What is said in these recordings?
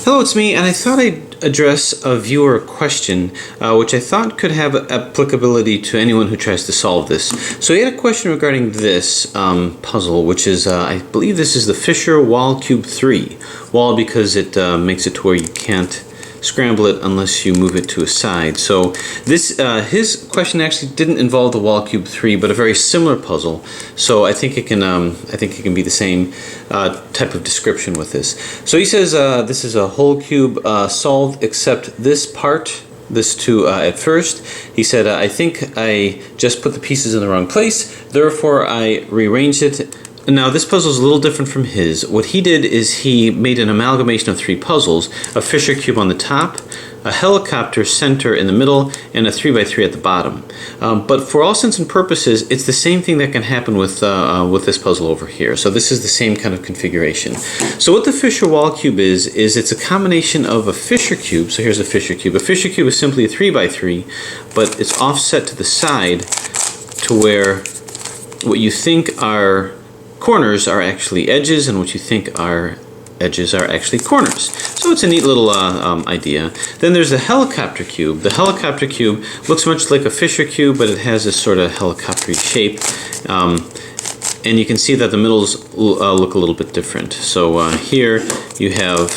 Hello, it's me, and I thought I'd address a viewer question, which I thought could have applicability to anyone who tries to solve this. So he had a question regarding this puzzle, which is, I believe this is the Fisher Wall Cube 3. Wall because it makes it to where you can't scramble it unless you move it to a side. So this his question actually didn't involve the Wall Cube 3, but a very similar puzzle. So I think it can be the same type of description with this. So he says this is a whole cube solved except this part. This two at first. He said, I think I just put the pieces in the wrong place, therefore I rearranged it. Now this puzzle is a little different from his. What he did is he made an amalgamation of three puzzles: a Fisher cube on the top, a helicopter center in the middle, and a 3x3 at the bottom. But for all intents and purposes, it's the same thing that can happen with this puzzle over here. So this is the same kind of configuration. So what the Fisher Wall Cube is it's a combination of a Fisher cube. So here's a Fisher cube. A Fisher cube is simply a 3x3, but it's offset to the side to where what you think are corners are actually edges, and what you think are edges are actually corners. So it's a neat little idea. Then there's the helicopter cube. The helicopter cube looks much like a Fisher cube, but it has this sort of helicopter shape. And you can see that the middles look a little bit different. So here you have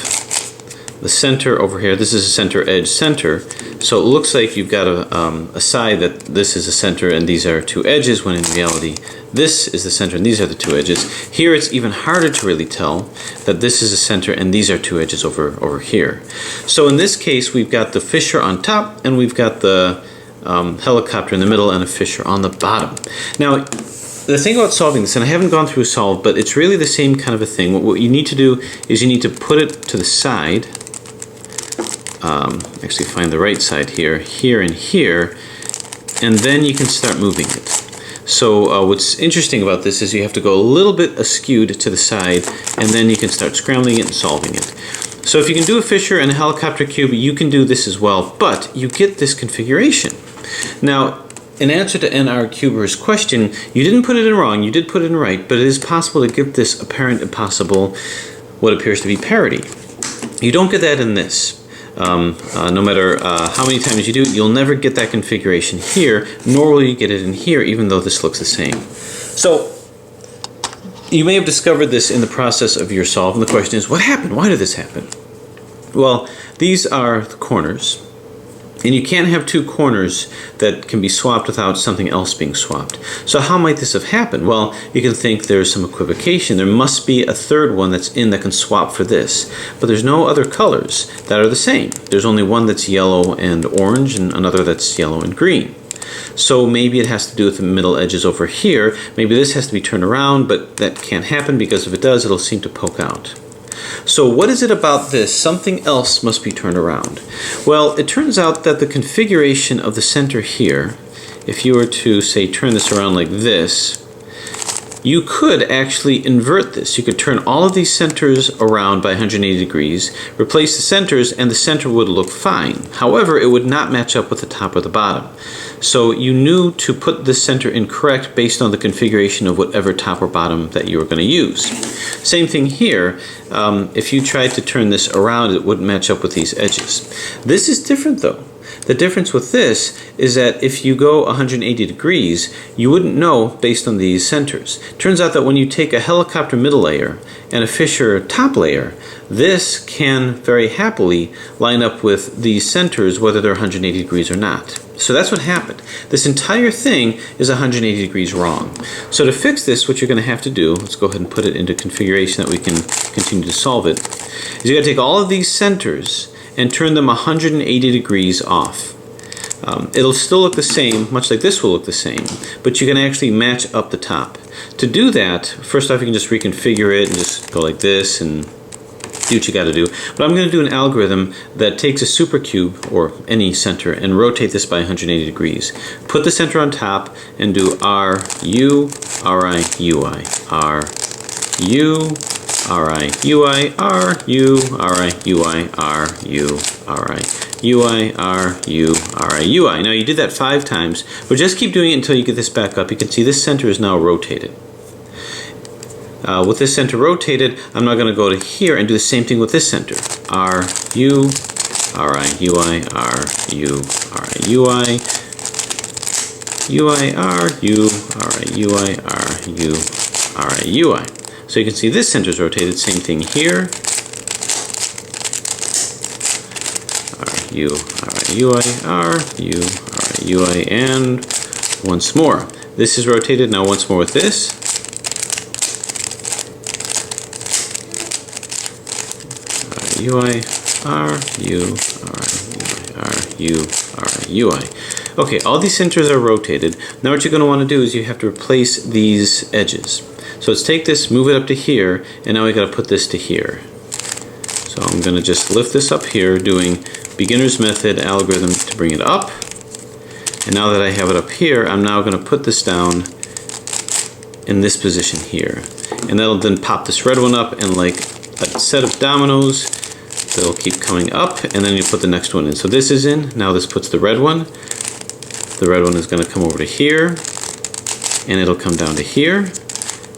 the center over here. This is a center edge center. So it looks like you've got a side that this is a center and these are two edges, when in reality this is the center and these are the two edges. Here it's even harder to really tell that this is a center and these are two edges over here. So in this case we've got the Fisher on top and we've got the helicopter in the middle and a Fisher on the bottom. Now the thing about solving this, and I haven't gone through a solve, but it's really the same kind of a thing. What you need to do is you need to put it to the side. Actually find the right side here, here and here, and then you can start moving it. So what's interesting about this is you have to go a little bit askewed to the side, and then you can start scrambling it and solving it. So if you can do a Fisher and a helicopter cube, you can do this as well, but you get this configuration. Now, in answer to NR Cuber's question, you didn't put it in wrong, you did put it in right, but it is possible to get this apparent impossible, what appears to be parity. You don't get that in this. No matter how many times you do it, you'll never get that configuration here, nor will you get it in here, even though this looks the same. So you may have discovered this in the process of your solve, and the question is, what happened? Why did this happen? Well, these are the corners. And you can't have two corners that can be swapped without something else being swapped. So how might this have happened? Well, you can think there's some equivocation. There must be a third one that's in that can swap for this. But there's no other colors that are the same. There's only one that's yellow and orange and another that's yellow and green. So maybe it has to do with the middle edges over here. Maybe this has to be turned around, but that can't happen because if it does, it'll seem to poke out. So what is it about this? Something else must be turned around. Well, it turns out that the configuration of the center here, if you were to, say, turn this around like this, you could actually invert this. You could turn all of these centers around by 180 degrees, replace the centers, and the center would look fine. However, it would not match up with the top or the bottom. So you knew to put the center incorrect based on the configuration of whatever top or bottom that you were going to use. Same thing here. If you tried to turn this around, it wouldn't match up with these edges. This is different though. The difference with this is that if you go 180 degrees, you wouldn't know based on these centers. Turns out that when you take a helicopter middle layer and a Fisher top layer, this can very happily line up with these centers whether they're 180 degrees or not. So that's what happened. This entire thing is 180 degrees wrong. So to fix this, what you're going to have to do, let's go ahead and put it into configuration that we can continue to solve it, is you got to take all of these centers and turn them 180 degrees off. It'll still look the same, much like this will look the same, but you can actually match up the top. To do that, first off you can just reconfigure it and just go like this and do what you got to do. But I'm going to do an algorithm that takes a supercube, or any center, and rotate this by 180 degrees. Put the center on top and do R, U, R, I, U, I, R, U, R, I, U, I, R, U, R, I, U, I, R, U, R, I, U, I, R, U, R, I, U, I. Now you did that 5 times, but just keep doing it until you get this back up. You can see this center is now rotated. With this center rotated, I'm now going to go to here and do the same thing with this center. R, U, R, I, U, I, R, U, R, I, U, I, U, I, R, U, R, I, U, I, R, U, R, I, U, I. So you can see this center is rotated, same thing here. R, U, R, I, U, I, R, U, R, I, U, I, and once more. This is rotated, now once more with this. R, U, I, R, U, R, I, R, U, R, I, U, I. Okay, all these centers are rotated. Now what you're going to want to do is you have to replace these edges. So let's take this, move it up to here, and now we got to put this to here. So I'm going to just lift this up here, doing beginner's method algorithm to bring it up. And now that I have it up here, I'm now going to put this down in this position here. And that'll then pop this red one up, and like a set of dominoes, they'll keep coming up, and then you put the next one in. So this is in, now this puts the red one. The red one is going to come over to here, and it'll come down to here.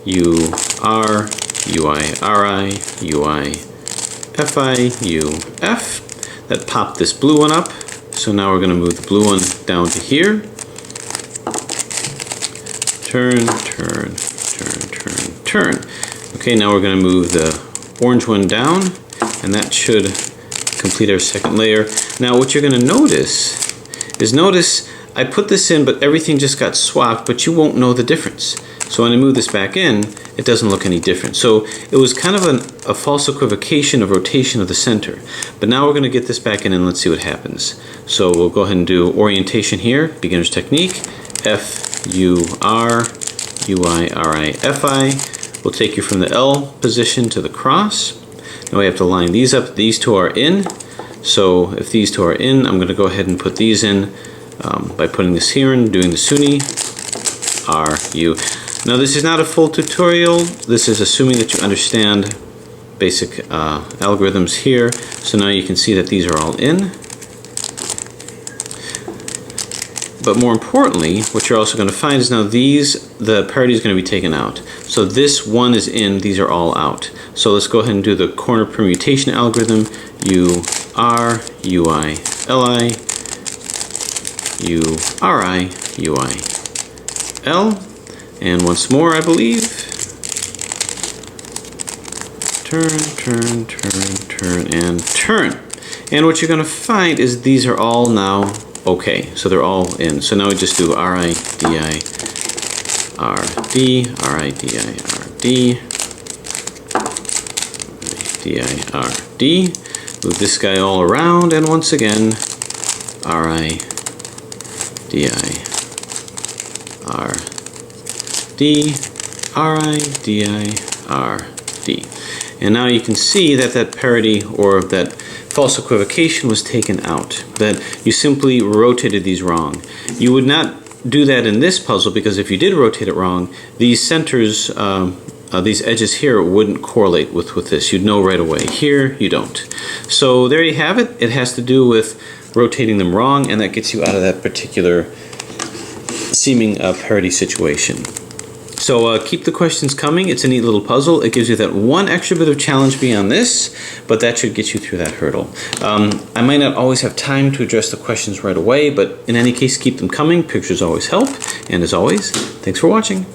U, R, U, I, R, I, U, I, F, I, U, F. That popped this blue one up. So now we're going to move the blue one down to here. Turn, turn, turn, turn, turn. Okay, now we're going to move the orange one down, and that should complete our second layer. Now what you're going to notice is, I put this in, but everything just got swapped, but you won't know the difference. So when I move this back in, it doesn't look any different. So it was kind of a false equivocation of rotation of the center. But now we're going to get this back in, and let's see what happens. So we'll go ahead and do orientation here, beginner's technique, F, U, R, U, I, R, I, F, I. We'll take you from the L position to the cross. Now we have to line these up. These two are in. So if these two are in, I'm going to go ahead and put these in by putting this here and doing the SUNY, R, U. Now this is not a full tutorial. This is assuming that you understand basic algorithms here. So now you can see that these are all in. But more importantly, what you're also going to find is now the parity is going to be taken out. So this one is in, these are all out. So let's go ahead and do the corner permutation algorithm. U, R, U, I, L, I, U, R, I, U, I, L. And once more, I believe. Turn, turn, turn, turn, and turn. And what you're going to find is these are all now okay. So they're all in. So now we just do R-I, D-I, R-D, R-I, D-I, R-D, D-I, R-D. Move this guy all around, and once again, R-I, D-I, R-D, R-I, D-I, R-D. And now you can see that that parity or that false equivocation was taken out, that you simply rotated these wrong. You would not do that in this puzzle, because if you did rotate it wrong, these centers, these edges here wouldn't correlate with this. You'd know right away. Here, you don't. So there you have it. It has to do with rotating them wrong, and that gets you out of that particular seeming parity situation. So keep the questions coming. It's a neat little puzzle. It gives you that one extra bit of challenge beyond this, but that should get you through that hurdle. I might not always have time to address the questions right away, but in any case, keep them coming. Pictures always help. And as always, thanks for watching.